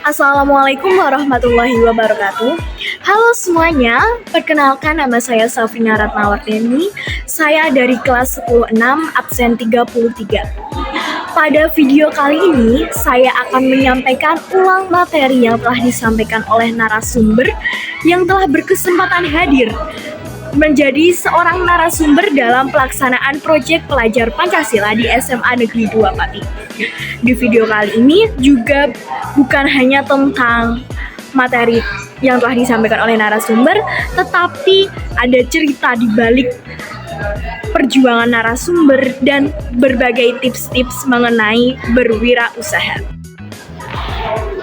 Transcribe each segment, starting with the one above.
Assalamualaikum warahmatullahi wabarakatuh. Halo semuanya, perkenalkan nama saya Safina Ratnawardeni. Saya dari kelas 10-6 absen 33. Pada video kali ini, saya akan menyampaikan ulang materi yang telah disampaikan oleh narasumber yang telah berkesempatan hadir menjadi seorang narasumber dalam pelaksanaan proyek pelajar Pancasila di SMA Negeri 2 Pati. Di video kali ini juga bukan hanya tentang materi yang telah disampaikan oleh narasumber, tetapi ada cerita di balik perjuangan narasumber dan berbagai tips-tips mengenai berwirausaha.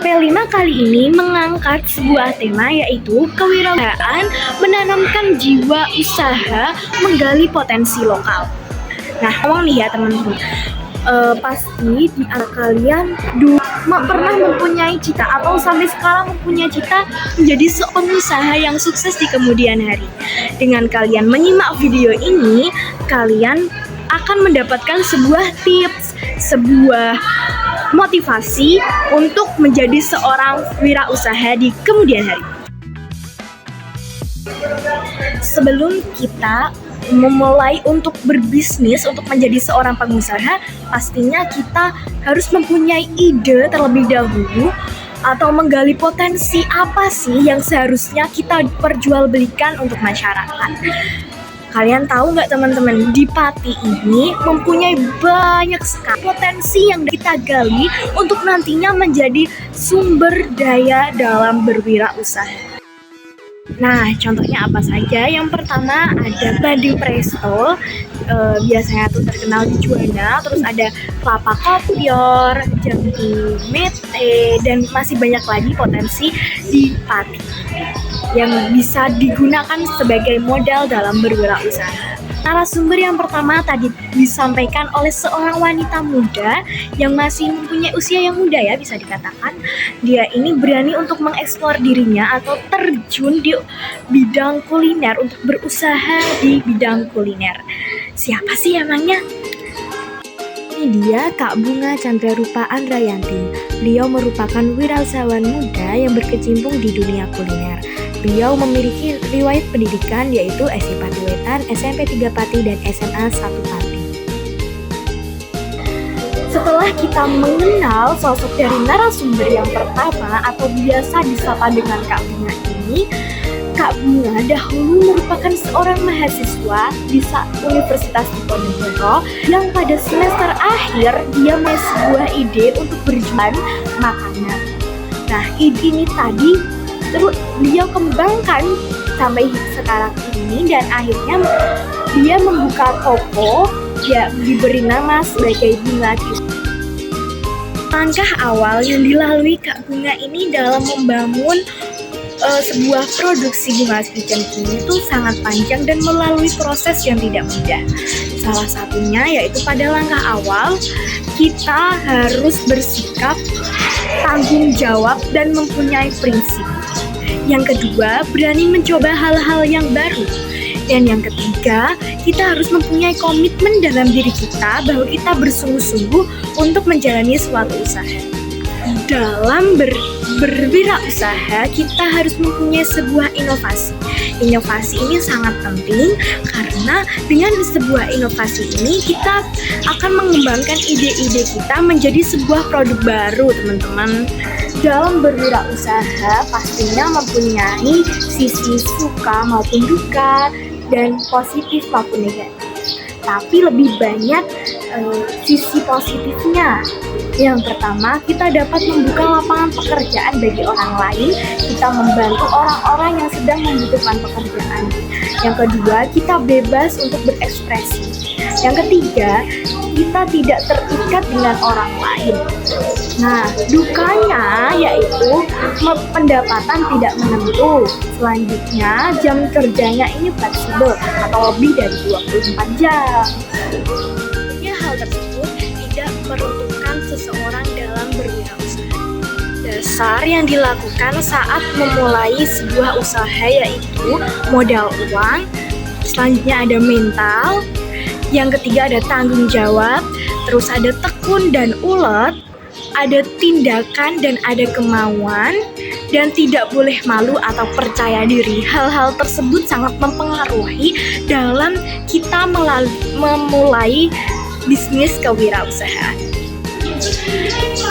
P5 kali ini mengangkat sebuah tema, yaitu kewirausahaan menanamkan jiwa usaha menggali potensi lokal. Nah, ngomong nih ya teman-teman, pasti di antara kalian pernah mempunyai cita atau sampai sekarang mempunyai cita menjadi seorang pengusaha yang sukses di kemudian hari. Dengan kalian menyimak video ini, kalian akan mendapatkan sebuah tips, sebuah motivasi untuk menjadi seorang wirausaha di kemudian hari. Sebelum kita memulai untuk berbisnis, untuk menjadi seorang pengusaha, pastinya kita harus mempunyai ide terlebih dahulu atau menggali potensi apa sih yang seharusnya kita perjualbelikan untuk masyarakat. Kalian tahu nggak teman-teman, di Pati ini mempunyai banyak sekali potensi yang kita gali untuk nantinya menjadi sumber daya dalam berwirausaha. Nah, contohnya apa saja? Yang pertama ada Bandeng Presto, biasanya tuh terkenal di Juanda. Terus ada Kelapa Kopior, Jambu Mete, dan masih banyak lagi potensi di Pati yang bisa digunakan sebagai modal dalam berwirausaha. Narasumber yang pertama tadi disampaikan oleh seorang wanita muda yang masih mempunyai usia yang muda ya, bisa dikatakan. Dia ini berani untuk mengeksplor dirinya atau terjun di bidang kuliner, untuk berusaha di bidang kuliner. Siapa sih emangnya? Ini dia Kak Bunga Candrarupa Andrayanti. Beliau merupakan wirausahawan muda yang berkecimpung di dunia kuliner. Beliau memiliki riwayat pendidikan yaitu SD Pati Wetan, SMP 3 Pati, dan SMA 1 Pati. Setelah kita mengenal sosok dari narasumber yang pertama atau biasa disapa dengan Kak Bunga ini, Kak Bunga dahulu merupakan seorang mahasiswa di Universitas Diponegoro yang pada semester akhir dia mempunyai sebuah ide untuk berjualan makanan. Nah, ide ini tadi terus dia kembangkan sampai sekarang ini, dan akhirnya dia membuka toko yang diberi nama sebagai Bunga Kitchen. Langkah awal yang dilalui Kak Bunga ini dalam membangun sebuah produksi Bunga Kitchen ini tuh sangat panjang dan melalui proses yang tidak mudah. Salah satunya yaitu pada langkah awal kita harus bersikap tanggung jawab dan mempunyai prinsip. Yang kedua, berani mencoba hal-hal yang baru. Dan yang ketiga, kita harus mempunyai komitmen dalam diri kita bahwa kita bersungguh-sungguh untuk menjalani suatu usaha. Dalam berwirausaha, kita harus mempunyai sebuah inovasi. Inovasi ini sangat penting karena dengan sebuah inovasi ini kita akan mengembangkan ide-ide kita menjadi sebuah produk baru, teman-teman. Dalam berwirausaha pastinya mempunyai sisi suka maupun duka dan positif maupun negatif. Tapi lebih banyak sisi positifnya. Yang pertama, kita dapat membuka lapangan pekerjaan bagi orang lain. Kita membantu orang-orang yang sedang membutuhkan pekerjaan. Yang kedua, kita bebas untuk berekspresi. Yang ketiga, kita tidak terikat dengan orang lain. Nah, dukanya yaitu pendapatan tidak menentu. Selanjutnya, jam kerjanya ini fleksibel atau lebih dari 24 jam. Hal tersebut tidak meruntuhkan seseorang dalam berwirausaha. Dasar yang dilakukan saat memulai sebuah usaha yaitu modal uang, Selanjutnya ada mental. Yang ketiga ada tanggung jawab. Terus ada tekun dan ulet. Ada tindakan dan ada kemauan. Dan tidak boleh malu atau percaya diri. Hal-hal tersebut sangat mempengaruhi dalam kita memulai bisnis kewirausahaan.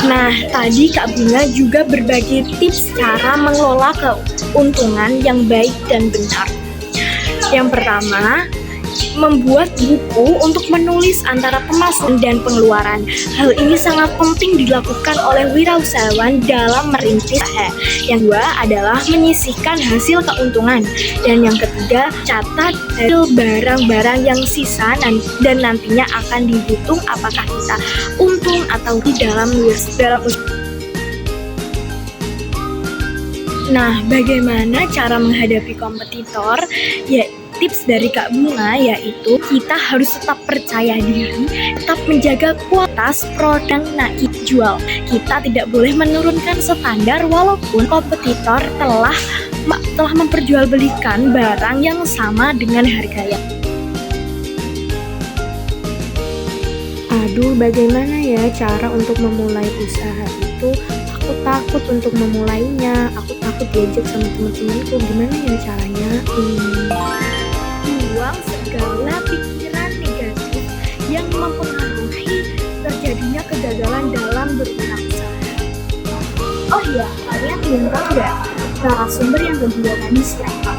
Nah, tadi Kak Bunga juga berbagi tips cara mengelola keuntungan yang baik dan benar. Yang pertama, membuat buku untuk menulis antara pemasukan dan pengeluaran. Hal ini sangat penting dilakukan oleh wirausahawan dalam merintis usaha. Yang kedua adalah menyisihkan hasil keuntungan. Dan yang ketiga, catat hasil barang-barang yang sisa dan nantinya akan dihitung apakah kita untung atau tidak dalam usaha. Nah, bagaimana cara menghadapi kompetitor? Ya, tips dari Kak Bunga yaitu kita harus tetap percaya diri, tetap menjaga kualitas produk yang kita jual. Kita tidak boleh menurunkan standar walaupun kompetitor telah memperjualbelikan barang yang sama dengan harganya. Aduh, bagaimana ya cara untuk memulai usaha itu? Aku takut untuk memulainya. Aku takut diajak sama teman-temanku. Gimana ya caranya? Buang segala pikiran negatif yang mempengaruhi terjadinya kegagalan dalam berwirausaha. Oh iya, kalian belum tahu nggak narasumber yang kedua tadi siapa?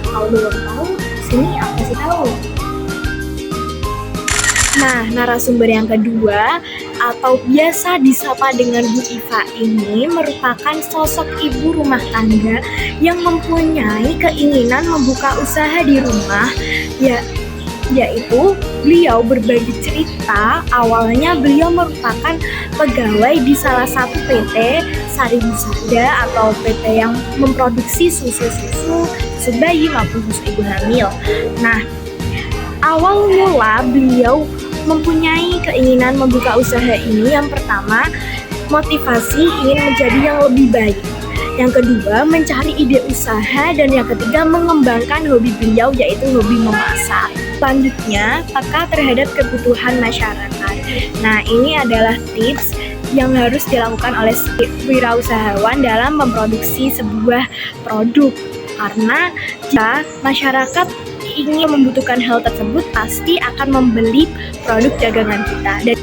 Kalau belum tahu, sini aku kasih tahu. Nah, narasumber yang kedua atau biasa disapa dengan Bu Iva ini merupakan sosok ibu rumah tangga yang mempunyai keinginan membuka usaha di rumah, yaitu beliau berbagi cerita. Awalnya beliau merupakan pegawai di salah satu PT Sari Busada atau PT yang memproduksi susu bayi maupun susu ibu hamil. Nah, awal mula beliau mempunyai keinginan membuka usaha ini. Yang pertama, motivasi ingin menjadi yang lebih baik. Yang kedua, mencari ide usaha. Dan yang ketiga, mengembangkan hobi beliau yaitu hobi memasak. Selanjutnya, peka terhadap kebutuhan masyarakat. Nah, ini adalah tips yang harus dilakukan oleh wirausahawan dalam memproduksi sebuah produk. Karena jika masyarakat ingin membutuhkan hal tersebut, pasti akan membeli produk dagangan kita. Dan